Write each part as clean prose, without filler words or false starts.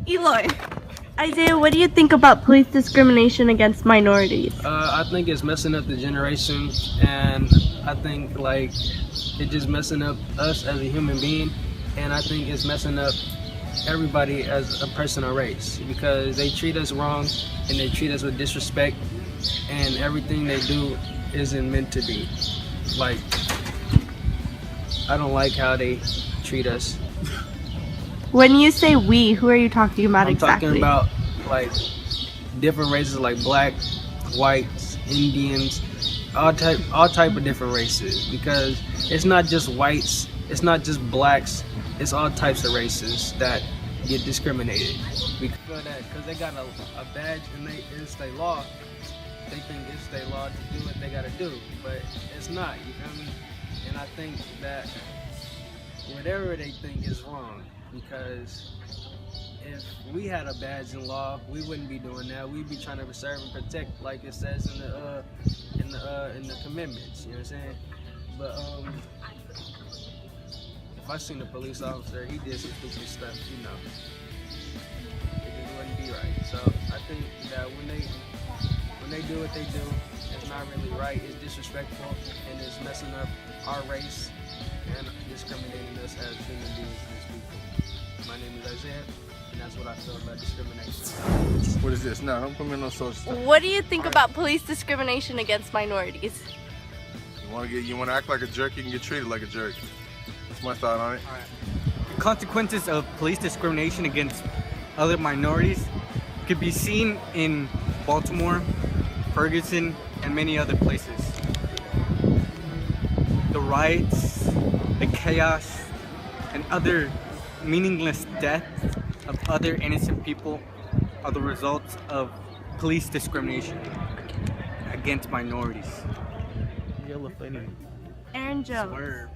Eloy. Isaiah, what do you think about police discrimination against minorities? I think it's messing up the generation, and I think like it's just messing up us as a human being, and I think it's messing up everybody as a person or race because they treat us wrong and they treat us with disrespect, and everything they do isn't meant to be. Like, I don't like how they treat us. When you say we, who are you talking about I'm exactly? talking about like different races like black, whites, Indians, all type of different races because it's not just whites, it's not just blacks, it's all types of races that get discriminated. Because they got a badge and it's their law, they think it's their law to do what they gotta do, but it's not, you feel me? And I think that whatever they think is wrong because if we had a badge in law, we wouldn't be doing that. We'd be trying to preserve and protect, like it says in the commitments. You know what I'm saying? But if I seen a police officer, he did some stupid stuff, you know, it just wouldn't be right. So I think that when they do what they do, it's not really right. It's disrespectful and it's messing up our race and discriminating us as human beings and as people. My name is Isaiah. And that's what I feel about discrimination. What is this? No, don't put me on no social stuff. What do you think about police discrimination against minorities? You want to act like a jerk, you can get treated like a jerk. That's my thought on it. All right. The consequences of police discrimination against other minorities could be seen in Baltimore, Ferguson, and many other places. The riots, the chaos, and other meaningless deaths of other innocent people are the results of police discrimination against minorities. Aaron Jones. Swerve.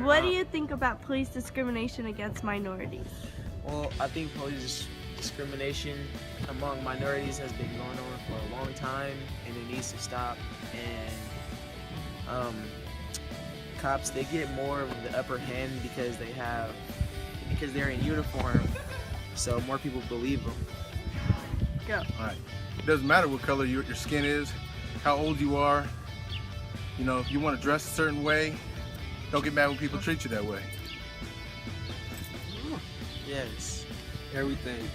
What do you think about police discrimination against minorities? Well, I think police discrimination among minorities has been going on for a long time, and it needs to stop. And cops, they get more of the upper hand because they're in uniform, so more people believe them. Go. All right. It doesn't matter what color your skin is, how old you are. You know, if you want to dress a certain way, don't get mad when people treat you that way. Yes. Everything.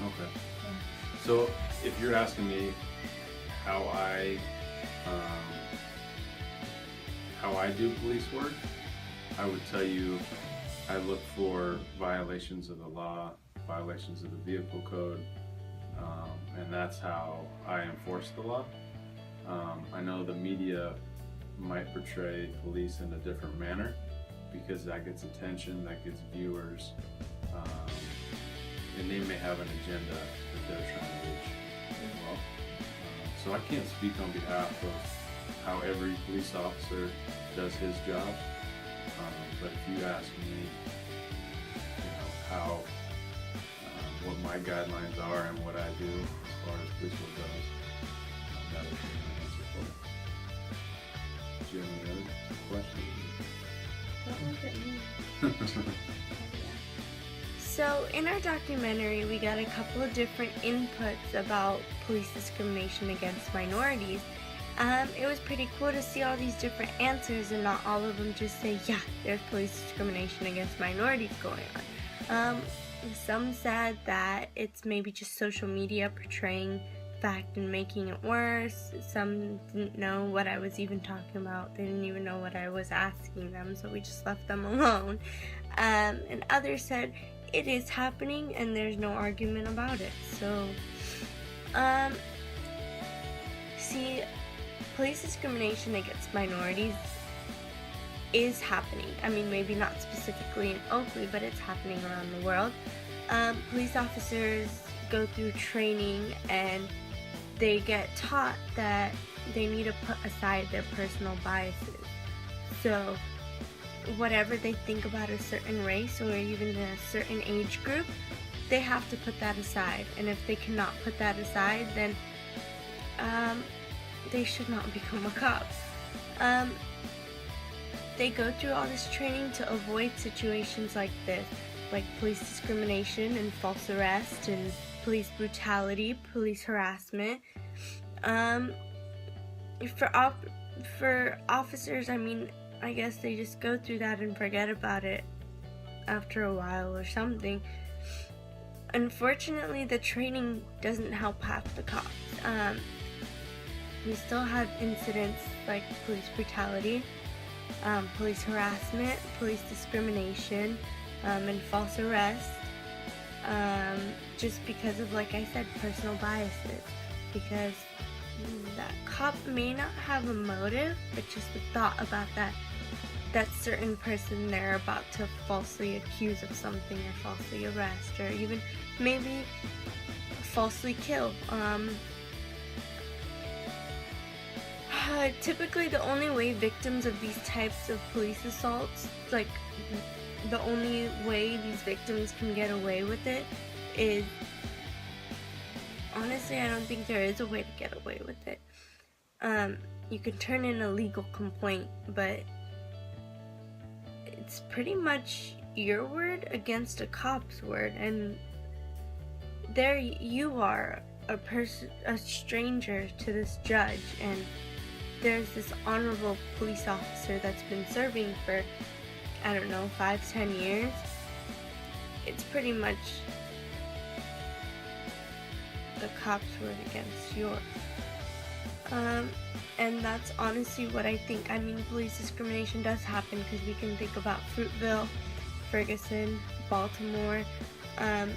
Okay. So if you're asking me how I do police work, I would tell you I look for violations of the law, violations of the vehicle code, and that's how I enforce the law. I know the media might portray police in a different manner because that gets attention, that gets viewers, and they may have an agenda that they're trying to reach as well. So I can't speak on behalf of how every police officer does his job, but if you ask me, you know, how, what my guidelines are and what I do as far as police work goes, that would be my answer for it. Do you have any other questions? So in our documentary, we got a couple of different inputs about police discrimination against minorities. It was pretty cool to see all these different answers and not all of them just say, yeah, there's police discrimination against minorities going on. Some said that it's maybe just social media portraying fact and making it worse. Some didn't know what I was even talking about. They didn't even know what I was asking them, so we just left them alone. And others said it is happening and there's no argument about it. So, see, police discrimination against minorities is happening. I mean, maybe not specifically in Oakley, but it's happening around the world. Police officers go through training and they get taught that they need to put aside their personal biases. So whatever they think about a certain race or even a certain age group, they have to put that aside. And if they cannot put that aside, then they should not become a cop. they go through all this training to avoid situations like this, like police discrimination and false arrest and police brutality, police harassment. For officers, I mean, I guess they just go through that and forget about it after a while or something. Unfortunately, the training doesn't help half the cops. We still have incidents like police brutality, police harassment, police discrimination, and false arrest, just because of, like I said, personal biases. Because that cop may not have a motive, but just the thought about that certain person they're about to falsely accuse of something or falsely arrest or even maybe falsely kill. Typically the only way victims of these types of police assaults, like the only way these victims can get away with it is, honestly, I don't think there is a way to get away with it. You can turn in a legal complaint, but it's pretty much your word against a cop's word, and there you are, a stranger to this judge, and there's this honorable police officer that's been serving for, I don't know, 5-10 years. It's pretty much the cop's word against yours. And that's honestly what I think. I mean, police discrimination does happen because we can think about Fruitville, Ferguson, Baltimore. I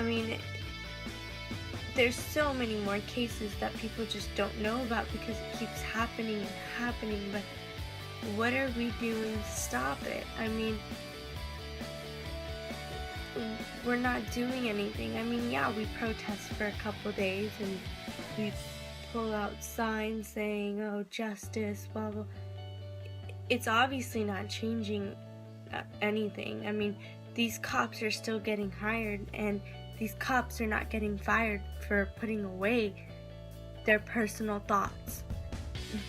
mean, there's so many more cases that people just don't know about because it keeps happening and happening, but what are we doing to stop it? I mean, we're not doing anything. I mean, yeah, we protest for a couple days and we pull out signs saying, oh, justice, blah, blah. It's obviously not changing anything. I mean, these cops are still getting hired, and these cops are not getting fired for putting away their personal thoughts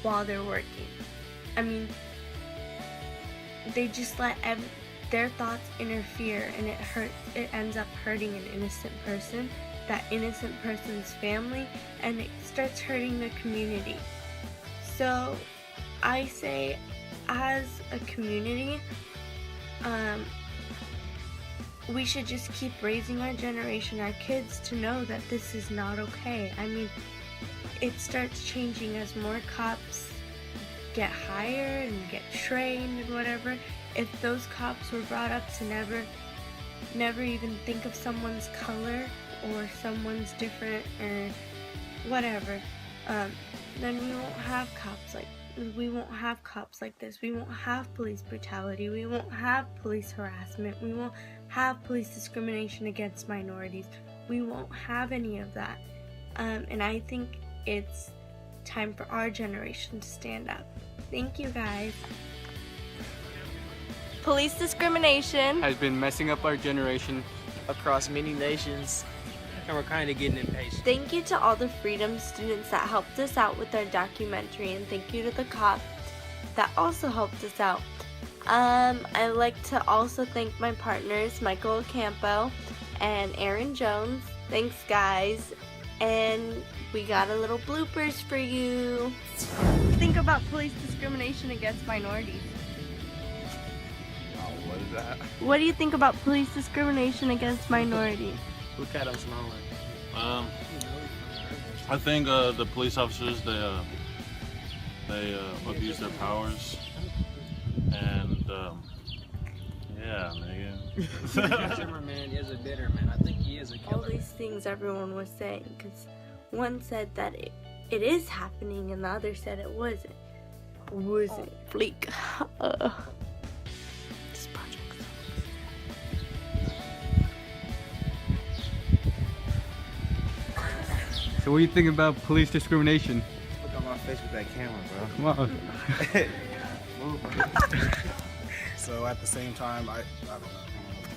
while they're working. I mean, they just let their thoughts interfere, and it ends up hurting an innocent person, that innocent person's family, and it starts hurting the community. So I say, as a community, we should just keep raising our generation, our kids, to know that this is not okay. I mean, it starts changing as more cops get hired and get trained and whatever. If those cops were brought up to never even think of someone's color or someone's different or whatever, then we won't have cops like this. We won't have police brutality. We won't have police harassment. We won't have police discrimination against minorities. We won't have any of that. And I think it's time for our generation to stand up. Thank you, guys. Police discrimination has been messing up our generation across many nations, And we're kind of getting impatient. Thank you to all the Freedom students that helped us out with our documentary, and thank you to the cop that also helped us out. I'd like to also thank my partners, Mike.O and Aaron Jones. Thanks, guys. And we got a little bloopers for you. Think about police discrimination against minorities. What is that? What do you think about police discrimination against minorities? look at them smiling. I think the police officers, they abuse their powers, and yeah, man. Zimmerman is a bitter man. I think he is a All killer. these things everyone was saying, because one said that it is happening and the other said it wasn't. Wasn't. Fleek. This project sucks. So what do you think about police discrimination? Look on my face with that camera, bro. Come on. Move, bro. So at the same time, I don't know.